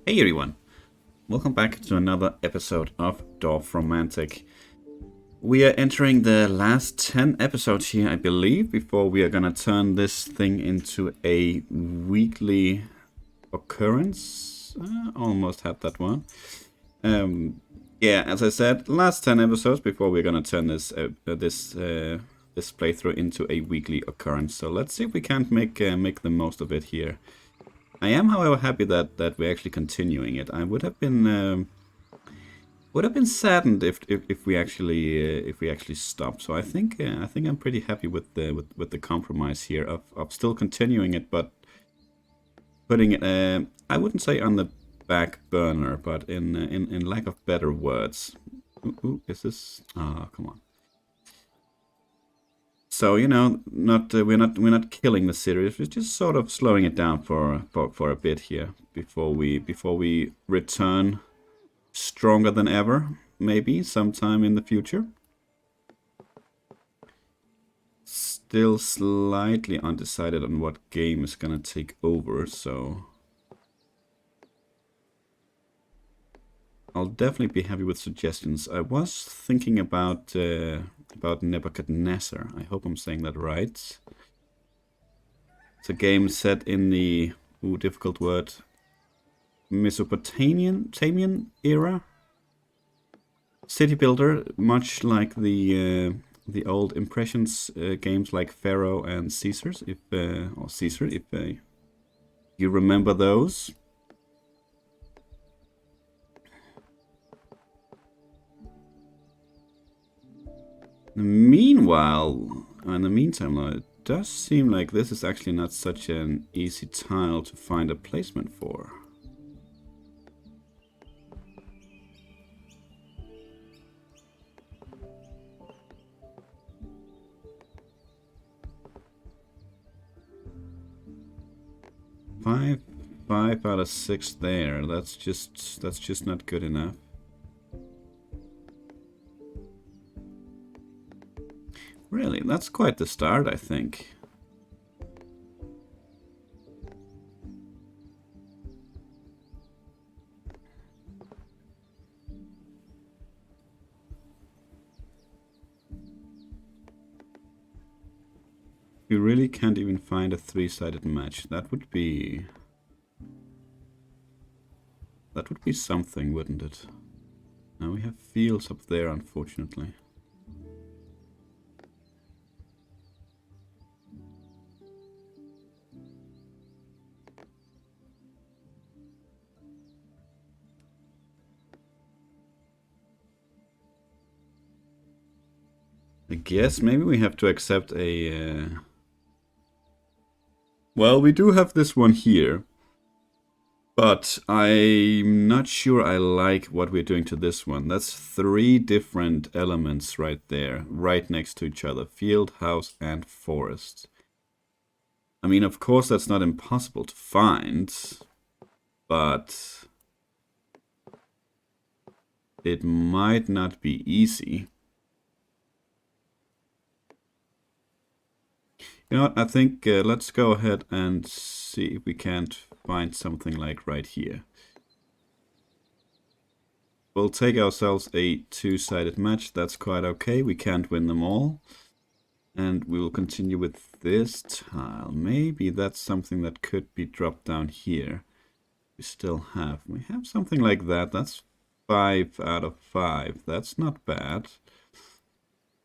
Hey everyone, welcome back to another episode of Dorfromantik. We are entering the last 10 episodes here, I believe, before we are gonna turn this thing into a weekly occurrence. Almost had that one. Um, yeah, as I said, last 10 episodes before we're gonna turn this playthrough into a weekly occurrence. So let's see if we can't make the most of it here. I am, however, happy that we're actually continuing it. I would have been saddened if we actually stopped. So I think I'm pretty happy with the compromise here of still continuing it, but putting it I wouldn't say on the back burner, but in lack of better words. Ooh, is this? Oh, come on. So not we're not killing the series. We're just sort of slowing it down for a bit here before we return stronger than ever. Maybe sometime in the future. Still slightly undecided on what game is gonna take over. So I'll definitely be happy with suggestions. I was thinking about Nebuchadnezzar. I hope I'm saying that right. It's a game set in the difficult word, Mesopotamian era. City builder, much like the old Impressions games like Pharaoh and Caesar's, or Caesar, if you remember those. Meanwhile, in the meantime, it does seem like this is actually not such an easy tile to find a placement for. Five out of 6 there. That's just not good enough. Really, that's quite the start, I think. We really can't even find a 3-sided match. That would be something, wouldn't it? Now we have fields up there, unfortunately. I guess maybe we have to accept a... Well, we do have this one here. But I'm not sure I like what we're doing to this one. That's 3 different elements right there, right next to each other. Field, house, and forest. I mean, of course, that's not impossible to find. But it might not be easy. You know what, I think let's go ahead and see if we can't find something like right here. We'll take ourselves a 2-sided match. That's quite okay. We can't win them all. And we will continue with this tile. Maybe that's something that could be dropped down here. We have something like that. That's 5 out of 5. That's not bad.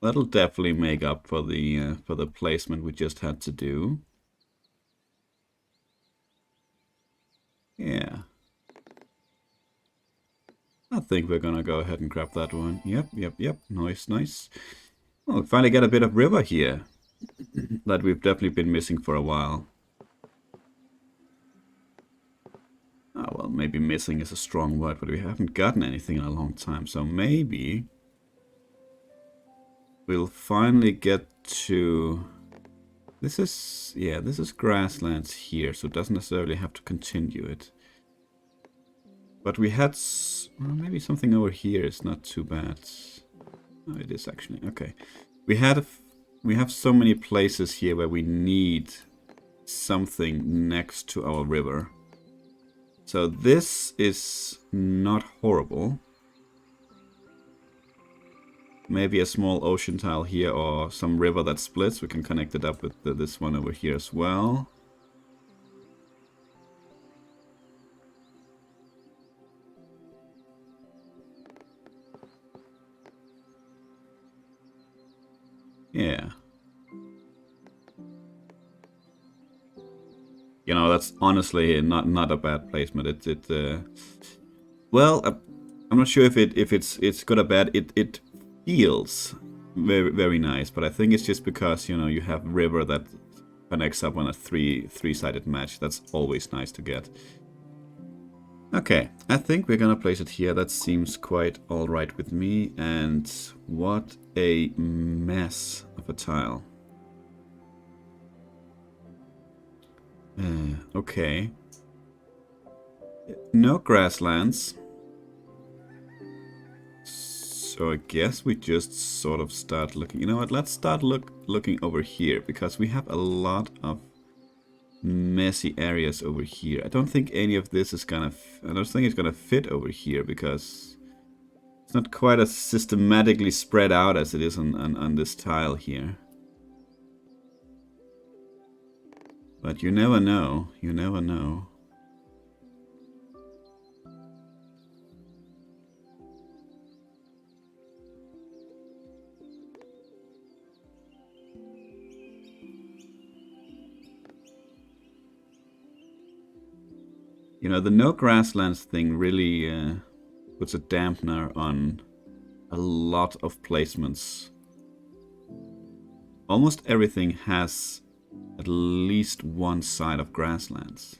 That'll definitely make up for the placement we just had to do. Yeah. I think we're gonna go ahead and grab that one. Yep. Nice. Oh, we finally get a bit of river here. That we've definitely been missing for a while. Oh, well, maybe missing is a strong word, but we haven't gotten anything in a long time. So maybe we'll finally get to... This is grasslands here, so it doesn't necessarily have to continue it. But we had... Well, maybe something over here is not too bad. Oh, it is actually. Okay. We have so many places here where we need something next to our river. So this is not horrible. Maybe a small ocean tile here or some river that splits. We can connect it up with this one over here as well. Yeah. You know, that's honestly not a bad placement. Well, I'm not sure if it's good or bad. It feels very nice, but I think it's just because, you know, you have river that connects up on a three-sided match. That's always nice to get. Okay, I think we're gonna place it here. That seems quite alright with me. And what a mess of a tile. Okay. No grasslands. So I guess we just sort of start looking. You know what? Let's start looking over here, because we have a lot of messy areas over here. I don't think any of this is gonna... I don't think it's gonna fit over here, because it's not quite as systematically spread out as it is on this tile here. But you never know. You never know. You know, the no grasslands thing really puts a dampener on a lot of placements. Almost everything has at least one side of grasslands.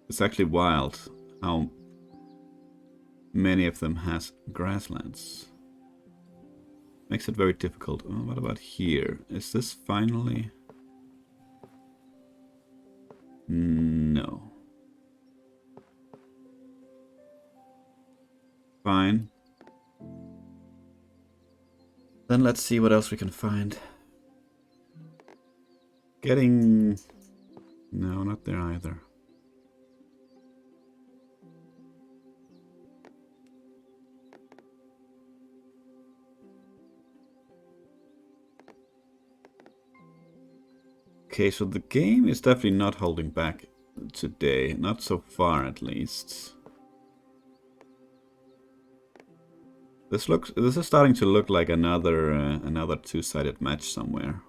It's actually wild how many of them has grasslands. Makes it very difficult. Oh, what about here? Is this finally... No. Fine. Then let's see what else we can find. Getting... No, not there either. Okay, so the game is definitely not holding back today. Not so far, at least. This is starting to look like another two-sided match somewhere.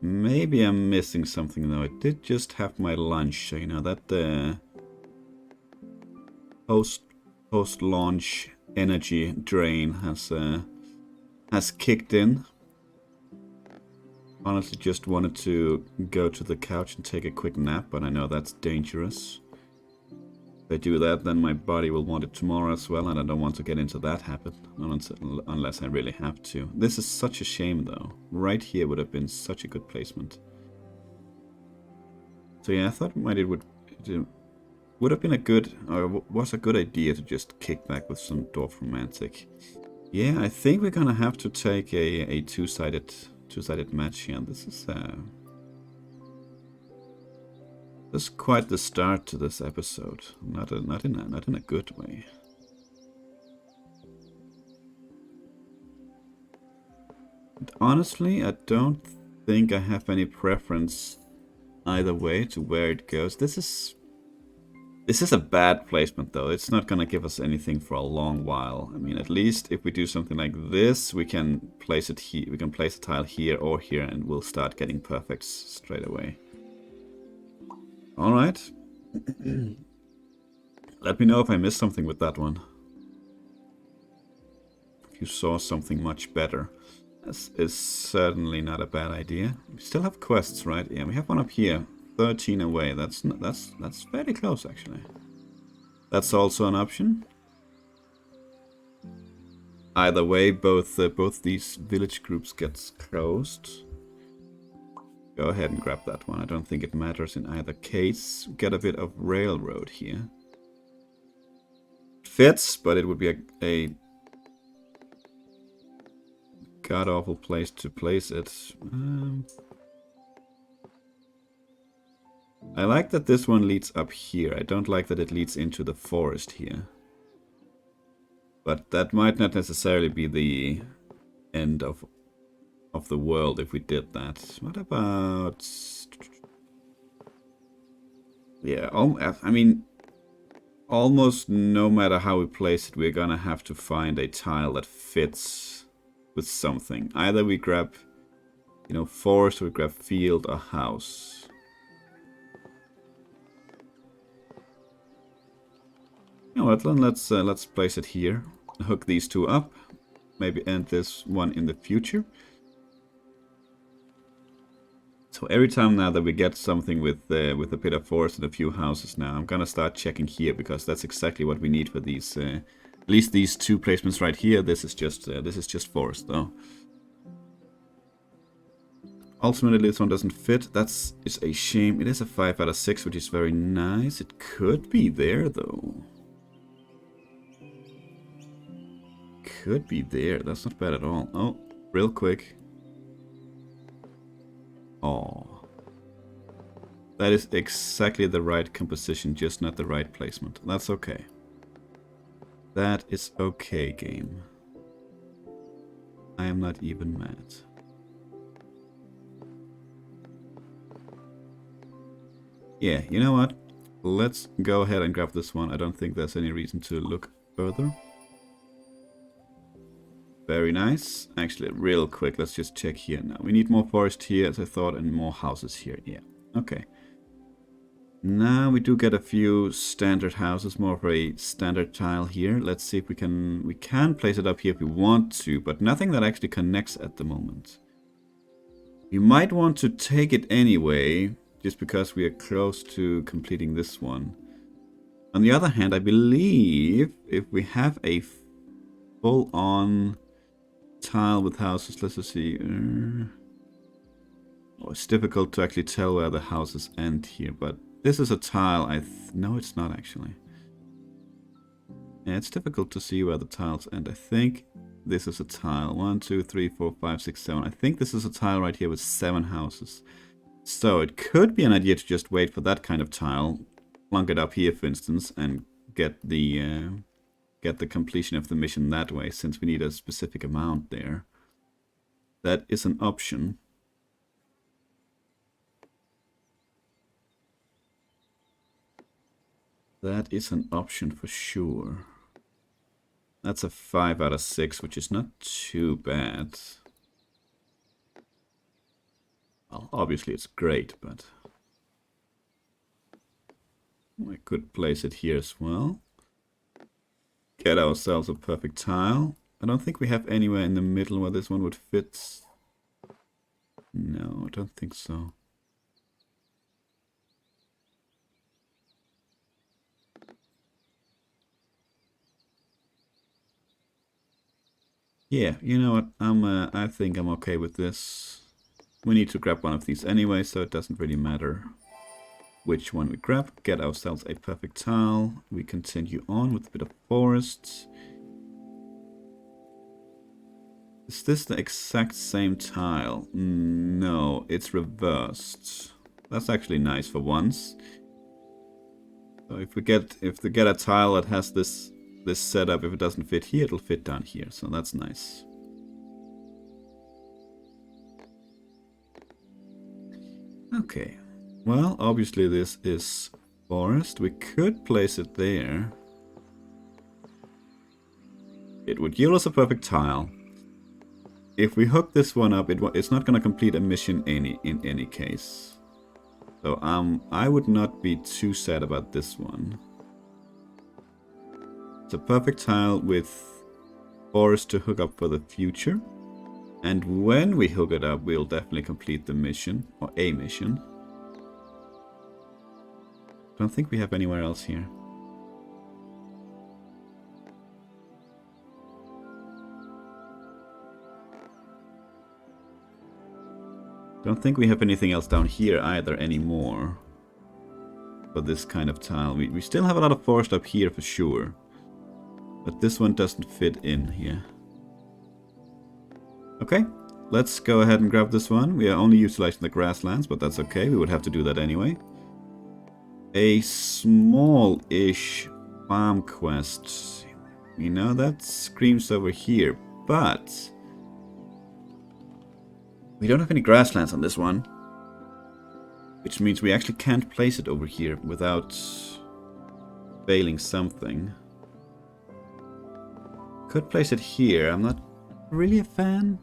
Maybe I'm missing something though. I did just have my lunch, so you know that post-launch energy drain has kicked in. Honestly, just wanted to go to the couch and take a quick nap, but I know that's dangerous. If I do that, then my body will want it tomorrow as well, and I don't want to get into that habit unless I really have to. This is such a shame, though. Right here would have been such a good placement. So yeah, I thought it would have been a good, or was a good idea to just kick back with some Dorfromantik. Yeah, I think we're gonna have to take a two-sided match here. This is quite the start to this episode. Not in a good way. And honestly, I don't think I have any preference either way to where it goes. This is a bad placement, though. It's not gonna give us anything for a long while. I mean, at least if we do something like this, we can place it here. We can place a tile here or here, and we'll start getting perfects straight away. All right. Let me know if I missed something with that one. If you saw something much better. This is certainly not a bad idea. We still have quests, right? Yeah, we have one up here. 13 away. That's fairly close, actually. That's also an option. Either way, both these village groups gets closed. Go ahead and grab that one. I don't think it matters in either case. Get a bit of railroad here. fits, but it would be a god-awful place to place it. I like that this one leads up here. I don't like that it leads into the forest here. But that might not necessarily be the end of the world if we did that. What about... Yeah, I mean, almost no matter how we place it, we're gonna have to find a tile that fits with something. Either we grab, you know, forest, or we grab field or house. You know what, then let's place it here. Hook these two up. Maybe end this one in the future. So every time now that we get something with a bit of forest and a few houses now, I'm gonna start checking here, because that's exactly what we need for these. At least these two placements right here. This is just forest though. Ultimately, this one doesn't fit. That's a shame. It is a 5 out of 6, which is very nice. It could be there though. Could be there. That's not bad at all. Oh, real quick. Oh, that is exactly the right composition, just not the right placement. That's okay. That is okay, game. I am not even mad. Yeah, you know what? Let's go ahead and grab this one. I don't think there's any reason to look further. Very nice. Actually, real quick, let's just check here now. We need more forest here, as I thought, and more houses here. Yeah, okay. Now we do get a few standard houses, more of a standard tile here. Let's see if we can place it up here if we want to, but nothing that actually connects at the moment. You might want to take it anyway, just because we are close to completing this one. On the other hand, I believe if we have a full-on tile with houses, let's just see. Oh, it's difficult to actually tell where the houses end here, but this is a tile. No, it's not actually. Yeah, it's difficult to see where the tiles end. I think this is a tile. 1, 2, 3, 4, 5, 6, 7. I think this is a tile right here with 7 houses. So it could be an idea to just wait for that kind of tile, plunk it up here, for instance, and get the completion of the mission that way, since we need a specific amount there. That is an option. That is an option for sure. That's a 5 out of 6, which is not too bad. Well, obviously it's great, but we could place it here as well. Get ourselves a perfect tile. I don't think we have anywhere in the middle where this one would fit. No, I don't think so. Yeah, you know what? I think I'm okay with this. We need to grab one of these anyway, so it doesn't really matter which one we grab. Get ourselves a perfect tile. We continue on with a bit of forest. Is this the exact same tile? No, it's reversed. That's actually nice for once. So if we get a tile that has this setup, if it doesn't fit here, it'll fit down here. So that's nice. Okay. Well, obviously this is forest. We could place it there. It would yield us a perfect tile. If we hook this one up, it's not going to complete a mission in any case. So I would not be too sad about this one. It's a perfect tile with forest to hook up for the future. And when we hook it up, we'll definitely complete the mission, or a mission. Don't think we have anywhere else here. Don't think we have anything else down here either anymore. For this kind of tile. We still have a lot of forest up here for sure. But this one doesn't fit in here. Okay, let's go ahead and grab this one. We are only utilizing the grasslands, but that's okay. We would have to do that anyway. A small-ish farm quest. You know, that screams over here, but we don't have any grasslands on this one. Which means we actually can't place it over here without failing something. Could place it here. I'm not really a fan.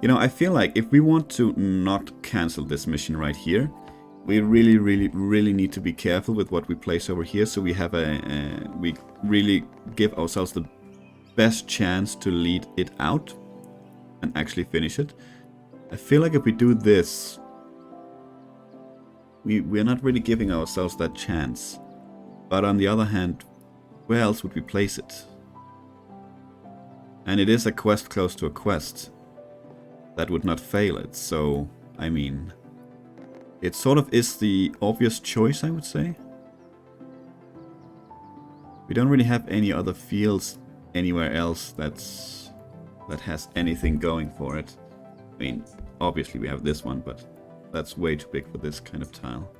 I feel like if we want to not cancel this mission right here, we really need to be careful with what we place over here, so we have we really give ourselves the best chance to lead it out and actually finish it. I feel like if we do this, we're not really giving ourselves that chance. But on the other hand, where else would we place it? And it is a quest close to a quest. That would not fail it, so, I mean, it sort of is the obvious choice, I would say. We don't really have any other fields anywhere else that has anything going for it. I mean, obviously we have this one, but that's way too big for this kind of tile.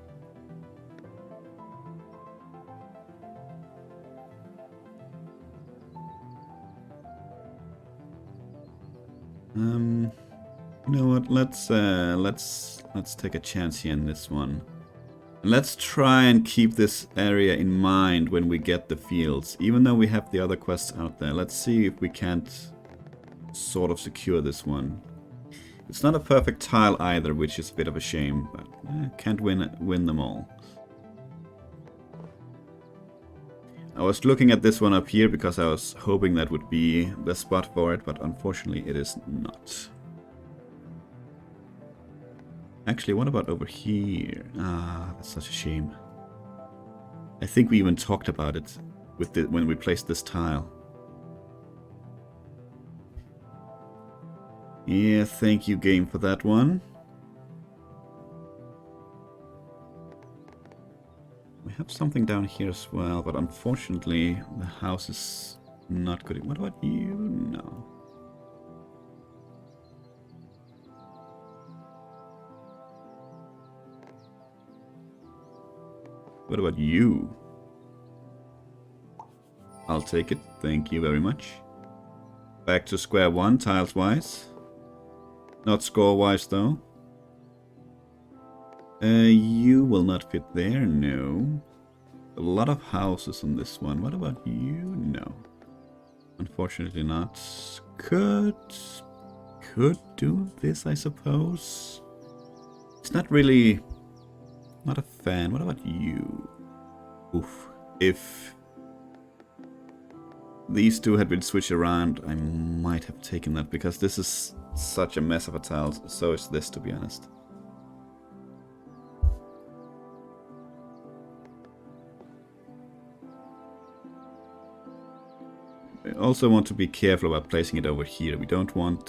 You know what? Let's take a chance here in this one. Let's try and keep this area in mind when we get the fields, even though we have the other quests out there. Let's see if we can't sort of secure this one. It's not a perfect tile either, which is a bit of a shame, but can't win them all. I was looking at this one up here because I was hoping that would be the spot for it, but unfortunately it is not. Actually, what about over here? Ah, that's such a shame. I think we even talked about it with when we placed this tile. Yeah, thank you, game, for that one. We have something down here as well, but unfortunately the house is not good. What about you? No. What about you? I'll take it. Thank you very much. Back to square one, tiles-wise. Not score-wise, though. You will not fit there, no. A lot of houses on this one. What about you? No. Unfortunately not. Could do this, I suppose. It's not really... Not a fan. What about you? Oof. If these two had been switched around, I might have taken that, because this is such a mess of a tile. So is this, to be honest. I also want to be careful about placing it over here. We don't want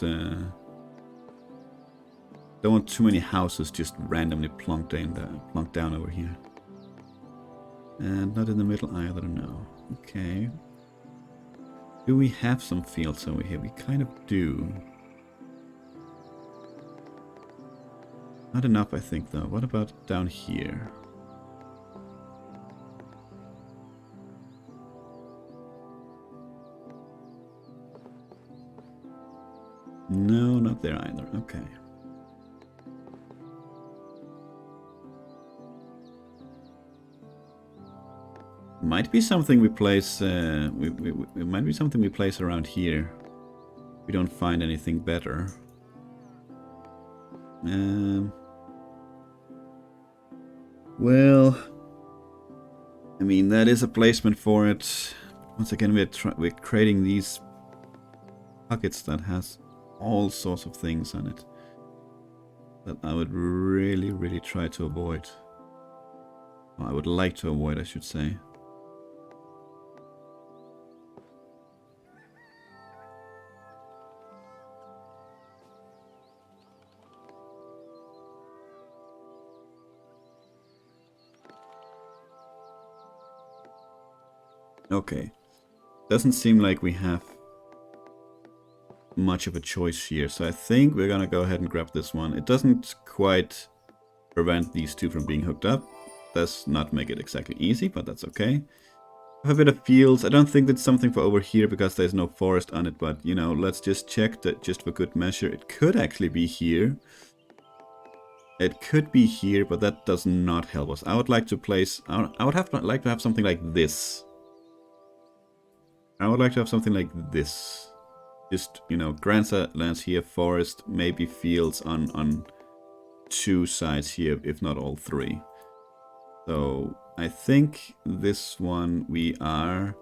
too many houses just randomly plunked down over here. And not in the middle either, no. Okay. Do we have some fields over here? We kind of do. Not enough, I think, though. What about down here? No, not there either. Okay. Might be something we place. It might be something we place around here. We don't find anything better. Well, I mean, that is a placement for it. Once again, we're creating these pockets that has all sorts of things on it that I would really try to avoid. Well, I would like to avoid, I should say. Okay. Doesn't seem like we have much of a choice here, so I think we're gonna go ahead and grab this one. It doesn't quite prevent these two from being hooked up. Does not make it exactly easy, but that's okay. I have a bit of fields. I don't think that's something for over here because there's no forest on it, but you know, let's just check that just for good measure. It could actually be here. It could be here, but that does not help us. I would like to place... I would like to have something like this. I would like to have something like this. Just, you know, grasslands here, forest, maybe fields on two sides here, if not all three. So I think this one we are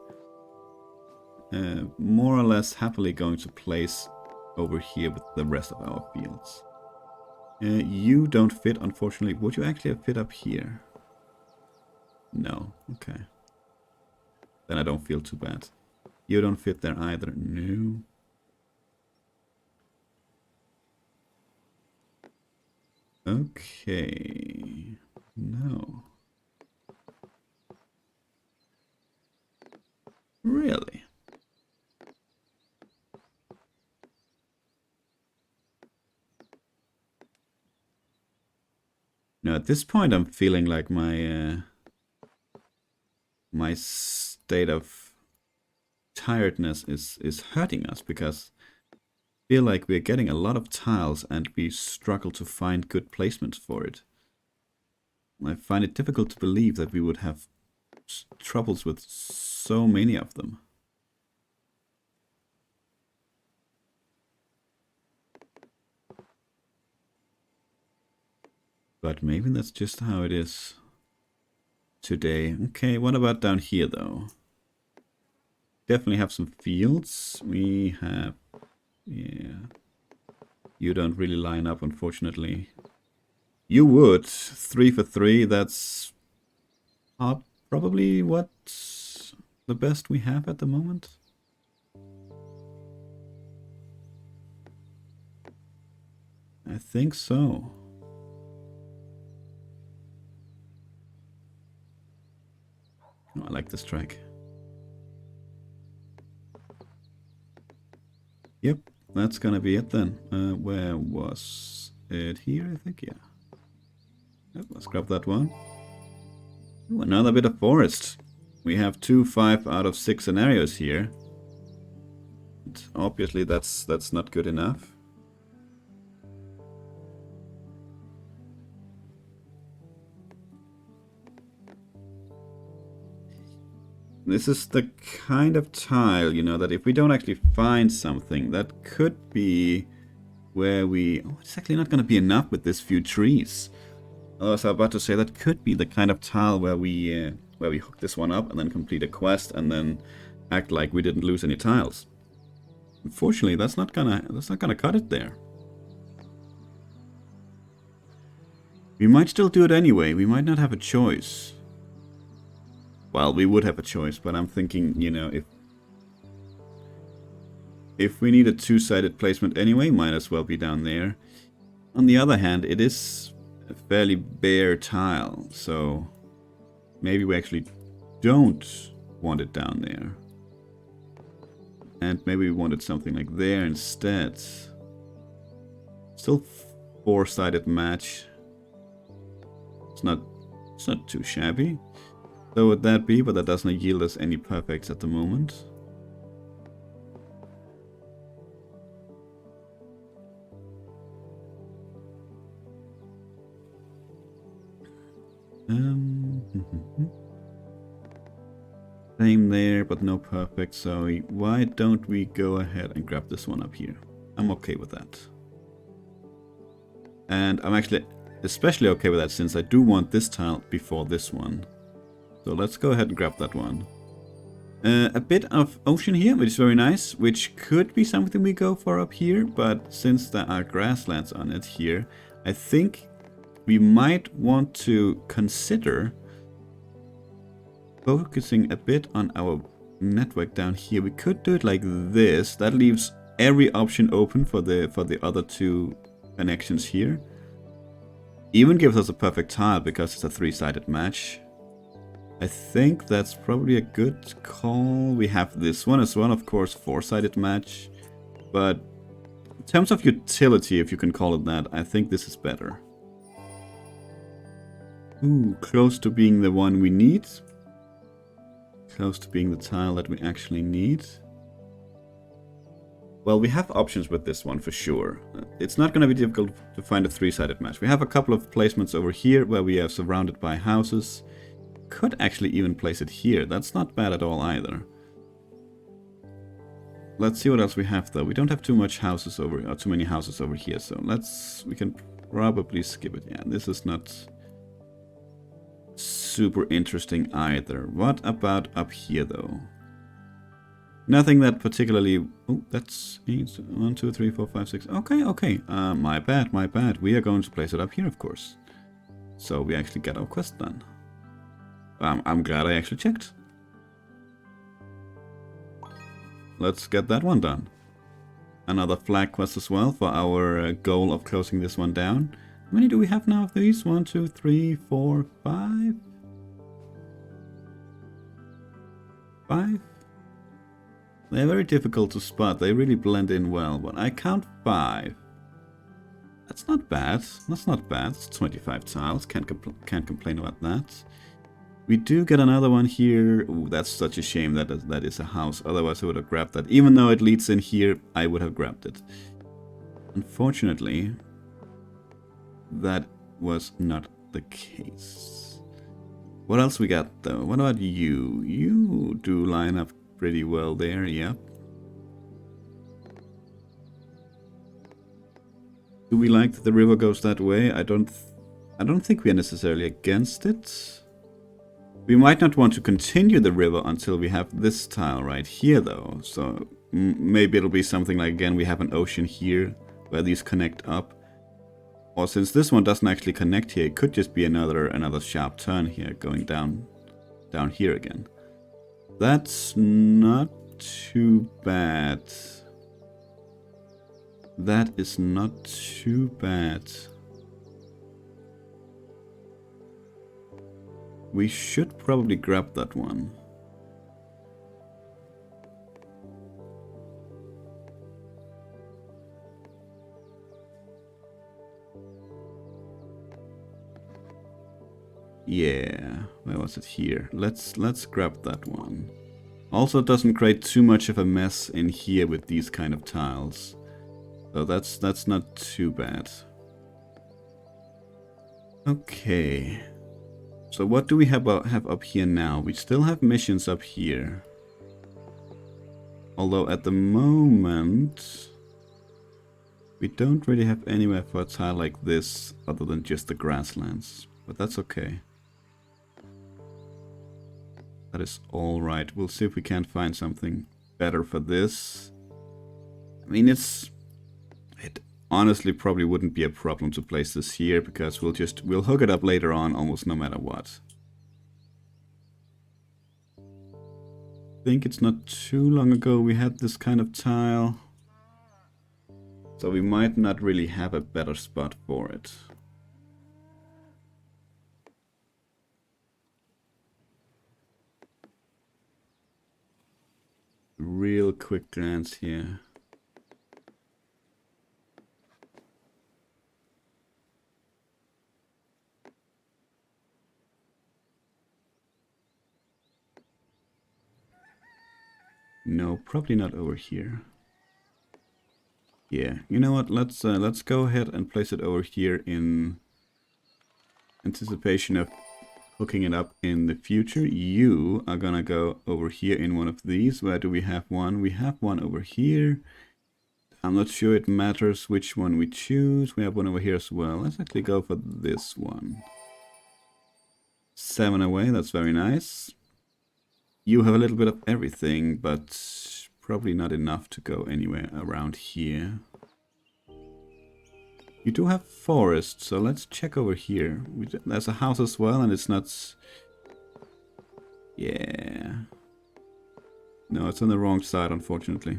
more or less happily going to place over here with the rest of our fields. You don't fit, unfortunately. Would you actually fit up here? No. Okay. Then I don't feel too bad. You don't fit there either. No. Okay. No. Really? Now at this point I'm feeling like my my state of tiredness is hurting us, because I feel like we're getting a lot of tiles and we struggle to find good placements for it. I find it difficult to believe that we would have troubles with so many of them. But maybe that's just how it is today. Okay, what about down here though? Definitely have some fields. We have... yeah. You don't really line up, unfortunately. You would. 3 for 3, that's probably what's the best we have at the moment. I think so. Oh, I like this track. Yep, that's gonna be it then. Where was it? Here, I think, yeah. Yep, let's grab that one. Ooh, another bit of forest. We have 2 5 out of 6 scenarios here. And obviously that's not good enough. This is the kind of tile, you know, that if we don't actually find something, that could be where we... oh, it's actually not going to be enough with this few trees. I was about to say that could be the kind of tile where we hook this one up and then complete a quest and then act like we didn't lose any tiles. Unfortunately, that's not gonna cut it there. We might still do it anyway. We might not have a choice. Well, we would have a choice, but I'm thinking, you know, if we need a two-sided placement anyway, might as well be down there. On the other hand, it is a fairly bare tile, so maybe we actually don't want it down there. And maybe we wanted something like there instead. Still four-sided match. It's not too shabby. So would that be, but that doesn't yield us any perfects at the moment. Same there, but no perfect, so why don't we go ahead and grab this one up here? I'm okay with that. And I'm actually especially okay with that since I do want this tile before this one. So let's go ahead and grab that one. A bit of ocean here, which is very nice, which could be something we go for up here, but since there are grasslands on it here, I think we might want to consider focusing a bit on our network down here. We could do it like this. That leaves every option open for the other two connections here. Even gives us a perfect tile because it's a three-sided match. I think that's probably a good call. We have this one as well, of course, four-sided match. But in terms of utility, if you can call it that, I think this is better. Ooh, close to being the one we need. Close to being the tile that we actually need. Well, we have options with this one for sure. It's not going to be difficult to find a three-sided match. We have a couple of placements over here where we are surrounded by houses. Could actually even place it here. That's not bad at all either. Let's see what else we have though. We don't have too many houses over here, so we can probably skip it. Yeah, this is not super interesting either. What about up here though? Nothing that particularly... Oh, that's 1, 2, 3, 4, 5, 6. Okay. My bad. We are going to place it up here, of course. So we actually got our quest done. I'm glad I actually checked. Let's get that one done. Another flag quest as well for our goal of closing this one down. How many do we have now of these? 1, 2, 3, 4, 5? 5? They're very difficult to spot. They really blend in well, but I count 5. That's not bad. That's not bad. It's 25 tiles. Can't complain about that. We do get another one here. Ooh, that's such a shame that is a house. Otherwise I would have grabbed that. Even though it leads in here, I would have grabbed it. Unfortunately, that was not the case. What else we got though? What about you? You do line up pretty well there, yep. Do we like that the river goes that way? I don't think we are necessarily against it. We might not want to continue the river until we have this tile right here though. So maybe it'll be something like, again, we have an ocean here where these connect up. Or since this one doesn't actually connect here, it could just be another sharp turn here going down here again. That's not too bad. That is not too bad. We should probably grab that one. Yeah, where was it here? Let's grab that one. Also, it doesn't create too much of a mess in here with these kind of tiles. So that's not too bad. Okay. So what do we have up here now? We still have missions up here. Although at the moment we don't really have anywhere for a tile like this other than just the grasslands. But that's okay. That is alright. We'll see if we can't find something better for this. I mean, it honestly probably wouldn't be a problem to place this here because we'll hook it up later on almost no matter what. I think it's not too long ago we had this kind of tile. So we might not really have a better spot for it. Real quick glance here. No, probably not over here. Yeah, you know what? Let's go ahead and place it over here in anticipation of hooking it up in the future. You are gonna go over here in one of these. Where do we have one? We have one over here. I'm not sure it matters which one we choose. We have one over here as well. Let's actually go for this one. 7 away, that's very nice. You have a little bit of everything, but probably not enough to go anywhere around here. You do have forest, so let's check over here. There's a house as well, and it's not... Yeah. No, it's on the wrong side, unfortunately.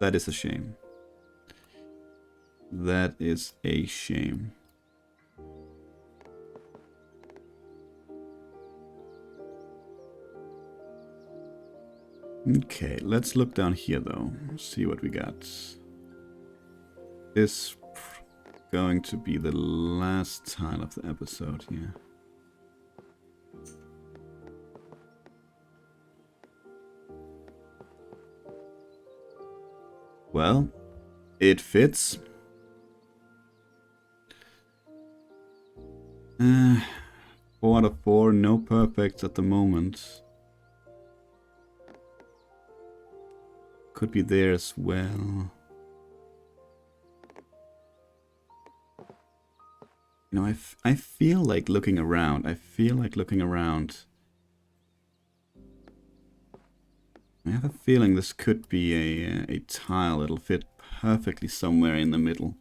That is a shame. That is a shame. Okay, let's look down here though. See what we got. This going to be the last tile of the episode here. Well, it fits. 4 out of 4, no perfects at the moment. Could be there as well. You know, I feel like looking around. I have a feeling this could be a tile that'll fit perfectly somewhere in the middle.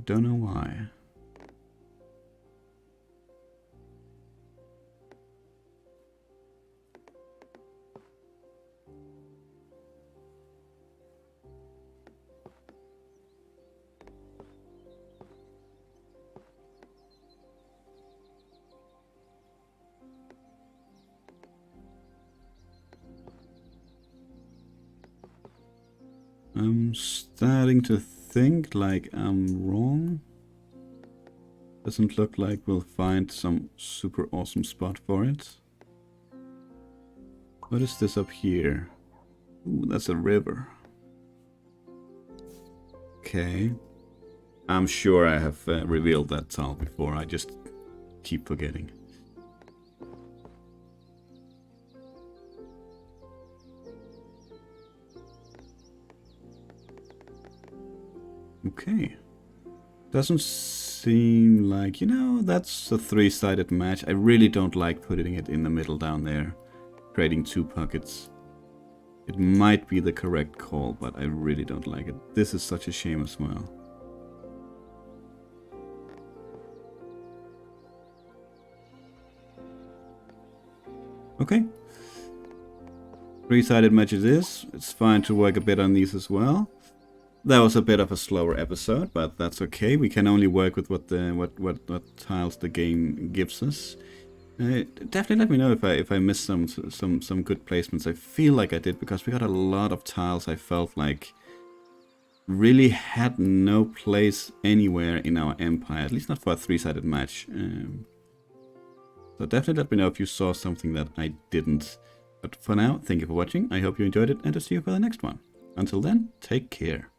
Don't know why. I'm starting to think like I'm wrong. Doesn't look like we'll find some super awesome spot for it. What is this up here? Ooh, that's a river. Okay. I'm sure I have revealed that tile before, I just keep forgetting. Okay. Doesn't seem like, you know, that's a 3-sided match. I really don't like putting it in the middle down there, creating 2 pockets. It might be the correct call, but I really don't like it. This is such a shame as well. Okay. 3-sided match it is. It's fine to work a bit on these as well. That was a bit of a slower episode, but that's okay. We can only work with what tiles the game gives us. Definitely let me know if I missed some good placements. I feel like I did, because we got a lot of tiles I felt like really had no place anywhere in our empire, at least not for a 3-sided match. So definitely let me know if you saw something that I didn't. But for now, thank you for watching. I hope you enjoyed it, and I'll see you for the next one. Until then, take care.